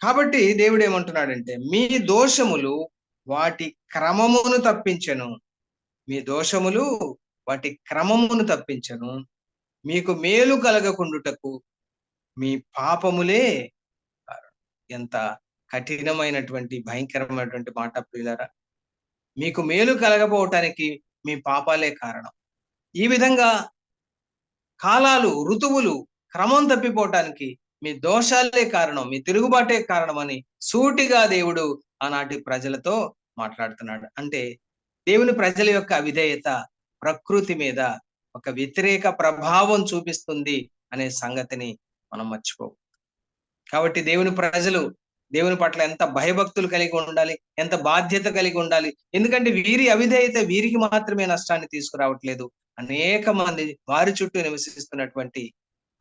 కాబట్టి దేవుడు ఏమంటున్నాడంటే, మీ దోషములు వాటి క్రమమును తప్పించెను. మీ దోషములు వాటి క్రమమును తప్పించెను. మీకు మేలు కలగకుండుటకు మీ పాపములే కారణం. ఎంత కఠినమైనటువంటి భయంకరమైనటువంటి మాట ప్రియులారా. మీకు మేలు కలగపోవటానికి మీ పాపాలే కారణం. ఈ విధంగా కాలాలు, ఋతువులు క్రమం తప్పిపోవటానికి మీ దోషాలే కారణం, మీ తిరుగుబాటే కారణం అని సూటిగా దేవుడు ఆనాటి ప్రజలతో మాట్లాడుతున్నాడు. అంటే దేవుని ప్రజల యొక్క అవిధేయత ప్రకృతి మీద ఒక వ్యతిరేక ప్రభావం చూపిస్తుంది అనే సంగతిని మనం మర్చిపోవు. కాబట్టి దేవుని ప్రజలు దేవుని పట్ల ఎంత భయభక్తులు కలిగి ఉండాలి, ఎంత బాధ్యత కలిగి ఉండాలి. ఎందుకంటే వీరి అవిధేయత వీరికి మాత్రమే నష్టాన్ని తీసుకురావట్లేదు, అనేక మంది వారి చుట్టూ నివసిస్తున్నటువంటి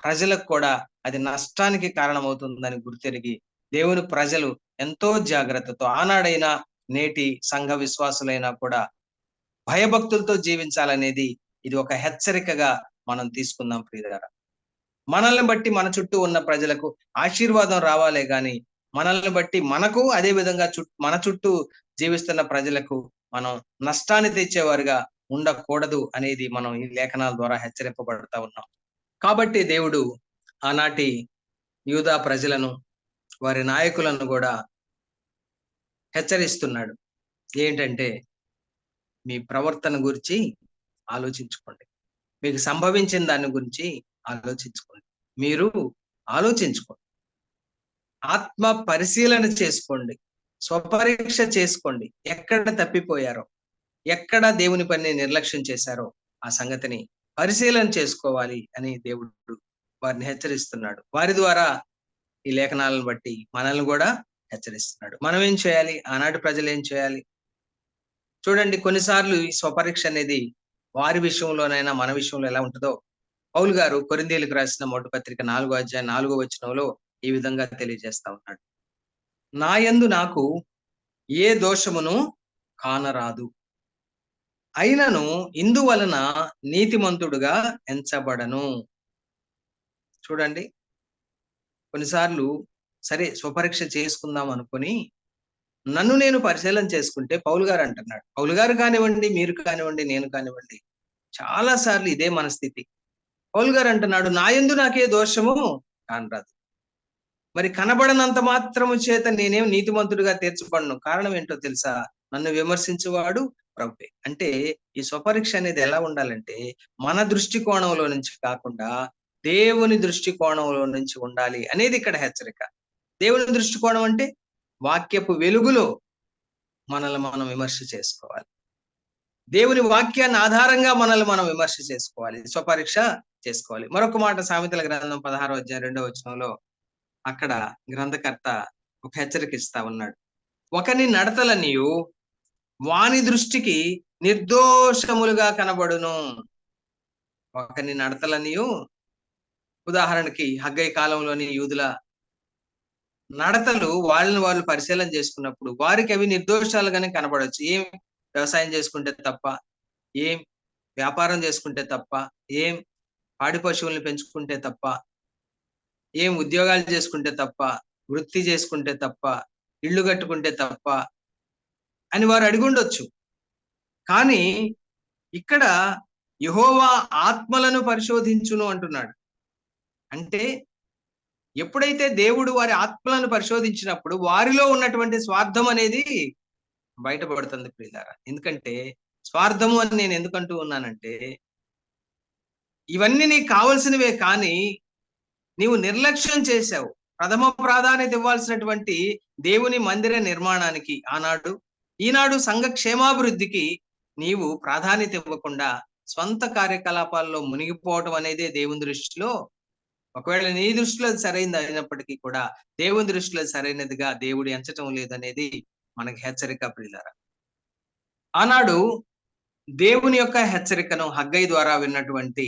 ప్రజలకు కూడా అది నష్టానికి కారణమవుతుందని గుర్తెరిగి దేవుని ప్రజలు ఎంతో జాగ్రత్తతో ఆనాడైనా నేటి సంఘ విశ్వాసులైనా కూడా భయభక్తులతో జీవించాలనేది ఇది ఒక హెచ్చరికగా మనం తీసుకుందాం ప్రియులారా. మనల్ని బట్టి మన చుట్టూ ఉన్న ప్రజలకు ఆశీర్వాదం రావాలే గాని మనల్ని బట్టి మనకు, అదే విధంగా మన చుట్టూ జీవిస్తున్న ప్రజలకు మనం నష్టాన్ని తెచ్చేవారుగా ఉండకూడదు అనేది మనం ఈ లేఖనాల ద్వారా హెచ్చరింపబడతా ఉన్నాం. కాబట్టి దేవుడు ఆనాటి యూదా ప్రజలను, వారి నాయకులను కూడా హెచ్చరిస్తున్నాడు. ఏంటంటే, మీ ప్రవర్తన గురించి ఆలోచించుకోండి, మీకు సంభవించిన దాని గురించి ఆలోచించుకోండి, మీరు ఆలోచించుకోండి, ఆత్మ పరిశీలన చేసుకోండి, స్వపరీక్ష చేసుకోండి. ఎక్కడ తప్పిపోయారో, ఎక్కడ దేవుని పని నిర్లక్ష్యం చేశారో ఆ సంగతిని పరిశీలన చేసుకోవాలి అని దేవుడు వారిని హెచ్చరిస్తున్నాడు. వారి ద్వారా ఈ లేఖనాలను బట్టి మనల్ని కూడా హెచ్చరిస్తున్నాడు. మనం ఏం చేయాలి? ఆనాటి ప్రజలు ఏం చేయాలి? చూడండి, కొన్నిసార్లు ఈ స్వపరీక్ష అనేది వారి విషయంలోనైనా మన విషయంలో ఎలా ఉంటుందో పౌలు గారు కొరింథీయులకు రాసిన మొదటి పత్రిక 4వ అధ్యాయం 4వ వచనంలో ఈ విధంగా తెలియజేస్తా ఉన్నాడు. నా యందు నాకు ఏ దోషమును కానరాదు. అయినను ఇందువలన నీతిమంతుడుగా ఎంచబడను. చూడండి, కొన్నిసార్లు సరే స్వపరీక్ష చేసుకుందాం అనుకొని నన్ను నేను పరిశీలన చేసుకుంటే పౌలు గారు అంటున్నాడు, పౌలు గారు కానివ్వండి, మీరు కానివ్వండి, నేను కానివ్వండి, చాలా సార్లు ఇదే మనస్థితి. పౌలు గారు అంటున్నాడు, నా యందు నాకే దోషము కానరాదు. మరి కనబడనంత మాత్రము చేత నేనేం నీతిమంతుడిగా తీర్చబడను. కారణం ఏంటో తెలుసా? నన్ను విమర్శించువాడు ప్రభువే. అంటే ఈ స్వపరీక్ష అనేది ఎలా ఉండాలంటే మన దృష్టికోణంలో నుంచి కాకుండా దేవుని దృష్టికోణంలో నుంచి ఉండాలి అనేది ఇక్కడ హెచ్చరిక. దేవుని దృష్టికోణం అంటే వాక్యపు వెలుగులో మనల్ని మనం విమర్శ చేసుకోవాలి. దేవుని వాక్యాన్ని ఆధారంగా మనల్ని మనం విమర్శ చేసుకోవాలి, స్వపరీక్ష చేసుకోవాలి. మరొక మాట సామెతల గ్రంథం 16వ అధ్యాయం 2వ వచనంలో అక్కడ గ్రంథకర్త ఒక హెచ్చరిక ఇస్తా ఉన్నాడు. ఒకని నడతలనియు వాని దృష్టికి నిర్దోషములుగా కనబడును. ఒకని నడతలనియు, ఉదాహరణకి హగ్గై కాలంలోని యూదుల నడతలు వాళ్ళని వాళ్ళు పరిశీలన చేసుకున్నప్పుడు వారికి అవి నిర్దోషాలుగానే కనబడవచ్చు. ఏం వ్యవసాయం చేసుకుంటే తప్ప, ఏం వ్యాపారం చేసుకుంటే తప్ప, ఏం పాడి పశువుల్ని పెంచుకుంటే తప్ప, ఏం ఉద్యోగాలు చేసుకుంటే తప్ప, వృత్తి చేసుకుంటే తప్ప, ఇళ్ళు కట్టుకుంటే తప్ప అని వారు అడిగుండొచ్చు. కానీ ఇక్కడ యెహోవా ఆత్మలను పరిశోధించును అంటున్నాడు. అంటే ఎప్పుడైతే దేవుడు వారి ఆత్మలను పరిశోధించినప్పుడు వారిలో ఉన్నటువంటి స్వార్థం అనేది బయటపడుతుంది ప్రియులారా. ఎందుకంటే స్వార్థము అని నేను ఎందుకంటూ ఉన్నానంటే, ఇవన్నీ నీకు కావలసినవే కానీ నీవు నిర్లక్ష్యం చేశావు. ప్రథమ ప్రాధాన్యత ఇవ్వాల్సినటువంటి దేవుని మందిర నిర్మాణానికి ఈనాడు సంఘ క్షేమాభివృద్ధికి నీవు ప్రాధాన్యత ఇవ్వకుండా స్వంత కార్యకలాపాల్లో మునిగిపోవటం అనేది దేవుని దృష్టిలో, ఒకవేళ నీ దృష్టిలో అది సరైనది అయినప్పటికీ కూడా దేవుని దృష్టిలో సరైనదిగా దేవుడు ఎంచటం లేదనేది మనకి హెచ్చరిక ప్రియులారా. ఆనాడు దేవుని యొక్క హెచ్చరికను హగ్గై ద్వారా విన్నటువంటి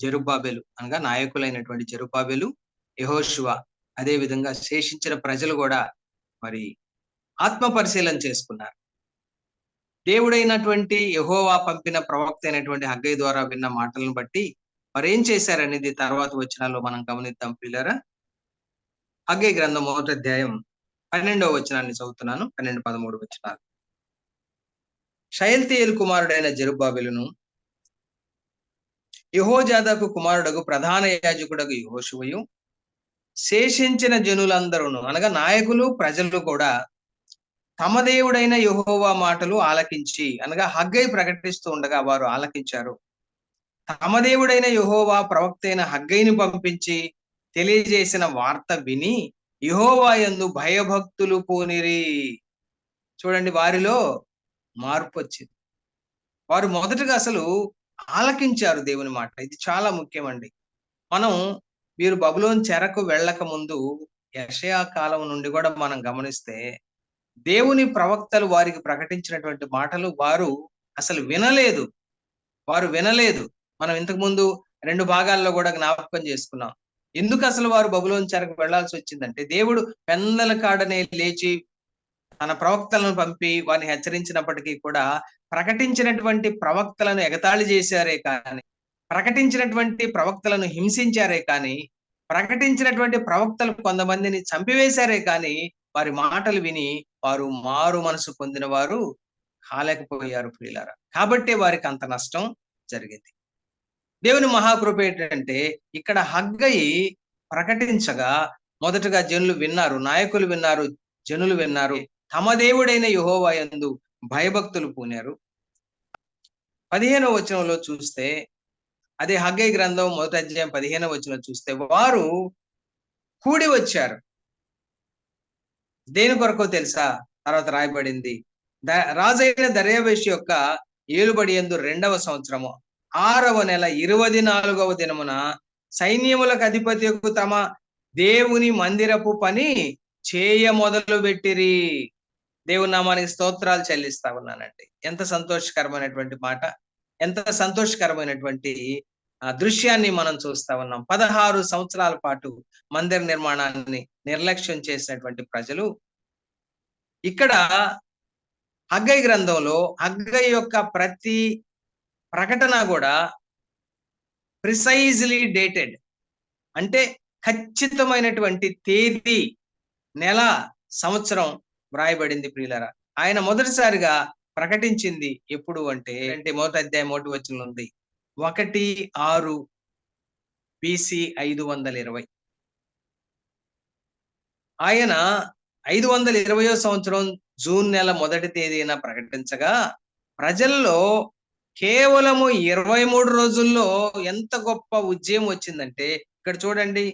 జెరుబ్బాబెలు అనగా నాయకులైనటువంటి జెరుబ్బాబెలు, యెహోషువ, అదే విధంగా శేషించిన ప్రజలు కూడా మరి ఆత్మ పరిశీలన చేసుకున్నారు. దేవుడైనటువంటి యెహోవా పంపిన ప్రవక్త అయినటువంటి హగ్గై ద్వారా విన్న మాటలను బట్టి మరి ఏం చేశారనేది తర్వాత వచనాల్లో మనం గమనిద్దాం ప్రియులారా. హగ్గై గ్రంథం 1వ అధ్యాయం 12వ వచనాన్ని చదువుతున్నాను, 12, 13 వచనాలు. షయల్తీయేలు కుమారుడైన జెరుబ్బాబెలును, యెహోజాదాకు కుమారుడగు ప్రధాన యాజకుడగు యెహోషువయు, శేషించిన జనులందరూను అనగా నాయకులు, ప్రజలు కూడా తమ దేవుడైన యెహోవా మాటలు ఆలకించి, అనగా హగ్గై ప్రకటిస్తూ ఉండగా వారు ఆలకించారు. తమ దేవుడైన యెహోవా ప్రవక్త అయిన హగ్గైని పంపించి తెలియజేసిన వార్త విని యెహోవా యందు భయభక్తులు పూనిరి. చూడండి, వారిలో మార్పు వచ్చింది. వారు మొదటగా అసలు ఆలకించారు దేవుని మాట. ఇది చాలా ముఖ్యమండి. మీరు బబులోను చెరకు వెళ్ళక ముందు యెషయా కాలం నుండి కూడా మనం గమనిస్తే దేవుని ప్రవక్తలు వారికి ప్రకటించినటువంటి మాటలు వారు అసలు వినలేదు. మనం ఇంతకు ముందు 2 భాగాల్లో కూడా జ్ఞాపకం చేసుకున్నాం. ఎందుకు అసలు వారు బబులోను చెరకు వెళ్లాల్సి వచ్చిందంటే, దేవుడు పెందల కాడనే లేచి తన ప్రవక్తలను పంపి వారిని హెచ్చరించినప్పటికీ కూడా ప్రకటించినటువంటి ప్రవక్తలను ఎగతాళి చేశారే కానీ, ప్రకటించినటువంటి ప్రవక్తలను హింసించారే కానీ, ప్రకటించినటువంటి ప్రవక్తలు కొంతమందిని చంపివేశారే కానీ వారి మాటలు విని వారు మారు మనసు పొందిన వారు కాలేకపోయారు ప్రియులారా. కాబట్టే వారికి అంత నష్టం జరిగింది. దేవుని మహాకృప ఏంటంటే ఇక్కడ హగ్గయి ప్రకటించగా మొదటగా జనులు విన్నారు, నాయకులు విన్నారు, జనులు విన్నారు. తమ దేవుడైన యెహోవా యందు భయభక్తులు పూనారు. 15వ వచనంలో చూస్తే, అదే హగ్గై గ్రంథం 1వ అధ్యాయం 15వ వచనం చూస్తే, వారు కూడి వచ్చారు. దేని కొరకో తెలుసా? తర్వాత రాయబడింది, రాజైన దర్యావేషు యొక్క ఏలుబడి యందు 2వ సంవత్సరము 6వ నెల 24వ దినమున సైన్యములకు అధిపతియకు తమ దేవుని మందిరపు పని చేయ మొదలు పెట్టిరి. దేవుని నామానికి స్తోత్రాలు చెల్లిస్తా ఉన్నానండి. ఎంత సంతోషకరమైనటువంటి మాట, ఎంత సంతోషకరమైనటువంటి దృశ్యాన్ని మనం చూస్తా ఉన్నాం. 16 సంవత్సరాల పాటు మందిర నిర్మాణాన్ని నిర్లక్ష్యం చేసినటువంటి ప్రజలు ఇక్కడ హగ్గయి గ్రంథంలో హగ్గయి యొక్క ప్రతి ప్రకటన కూడా ప్రిసైజ్లీ డేటెడ్, అంటే ఖచ్చితమైనటువంటి తేదీ, నెల, సంవత్సరం వ్రాయబడింది ప్రియులారా. ఆయన మొదటిసారిగా ప్రకటించింది ఎప్పుడు అంటే మొదటి అధ్యాయం 1 వచనం ఉంది, 1/6 BC 520. ఆయన 520వ సంవత్సరం జూన్ నెల మొదటి తేదీన ప్రకటించగా ప్రజల్లో కేవలము 23 రోజుల్లో ఎంత గొప్ప ఉద్యమం వచ్చిందంటే, ఇక్కడ చూడండి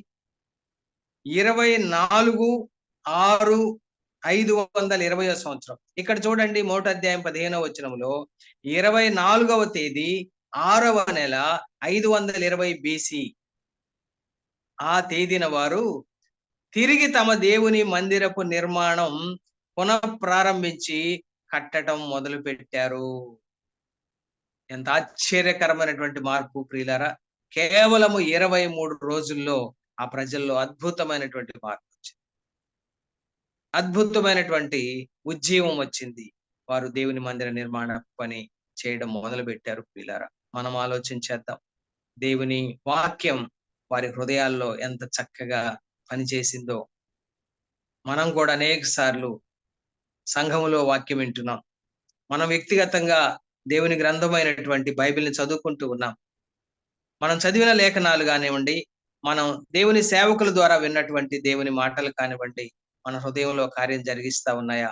24/6/520 సంవత్సరం. ఇక్కడ చూడండి మొదటి అధ్యాయం 15వ వచనంలో 24వ తేదీ 6వ నెల 520 BC ఆ తేదీన వారు తిరిగి తమ దేవుని మందిరపు నిర్మాణం పునఃప్రారంభించి కట్టడం మొదలు పెట్టారు. ఎంత ఆశ్చర్యకరమైనటువంటి మార్పు ప్రియులారా. కేవలము 23 రోజుల్లో ఆ ప్రజల్లో అద్భుతమైనటువంటి మార్పు వచ్చింది, అద్భుతమైనటువంటి ఉజ్జీవం వచ్చింది. వారు దేవుని మందిర నిర్మాణ పని చేయడం మొదలు పెట్టారు ప్రియులారా. మనం ఆలోచించేద్దాం, దేవుని వాక్యం వారి హృదయాల్లో ఎంత చక్కగా పనిచేసిందో. మనం కూడా అనేక సార్లు సంఘములో వాక్యం వింటున్నాం, మనం వ్యక్తిగతంగా దేవుని గ్రంథమైనటువంటి బైబిల్ని చదువుకుంటూ ఉన్నాం. మనం చదివిన లేఖనాలు కానివ్వండి, మనం దేవుని సేవకుల ద్వారా విన్నటువంటి దేవుని మాటలు కానివ్వండి, మన హృదయంలో కార్యం జరిగిస్తా ఉన్నాయా?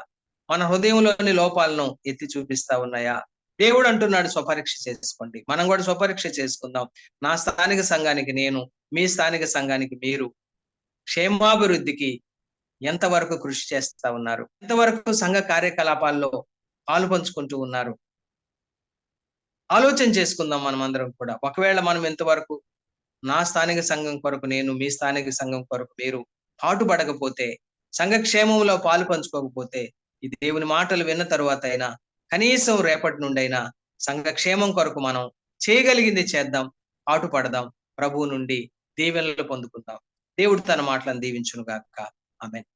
మన హృదయంలోని లోపాలను ఎత్తి చూపిస్తా ఉన్నాయా? దేవుడు అంటున్నాడు, స్వపరీక్ష చేసుకోండి. మనం కూడా స్వపరీక్ష చేసుకుందాం. నా స్థానిక సంఘానికి నేను, మీ స్థానిక సంఘానికి మీరు క్షేమాభివృద్ధికి ఎంతవరకు కృషి చేస్తా ఉన్నారు? ఎంతవరకు సంఘ కార్యకలాపాల్లో పాలు పంచుకుంటూ ఉన్నారు? ఆలోచన చేసుకుందాం మనం అందరం కూడా. ఒకవేళ మనం ఎంతవరకు నా స్థానిక సంఘం కొరకు నేను, మీ స్థానిక సంఘం కొరకు మీరు పాటుపడకపోతే, సంఘ క్షేమంలో పాలు పంచుకోకపోతే, ఈ దేవుని మాటలు విన్న తరువాత అయినా కనీసం రేపటి నుండైనా సంఘ క్షేమం కొరకు మనం చేయగలిగింది చేద్దాం, పాటుపడదాం, ప్రభువు నుండి దీవెనలు పొందుకుందాం. దేవుడు తన మాటలను దీవించును గాక. ఆమేన్.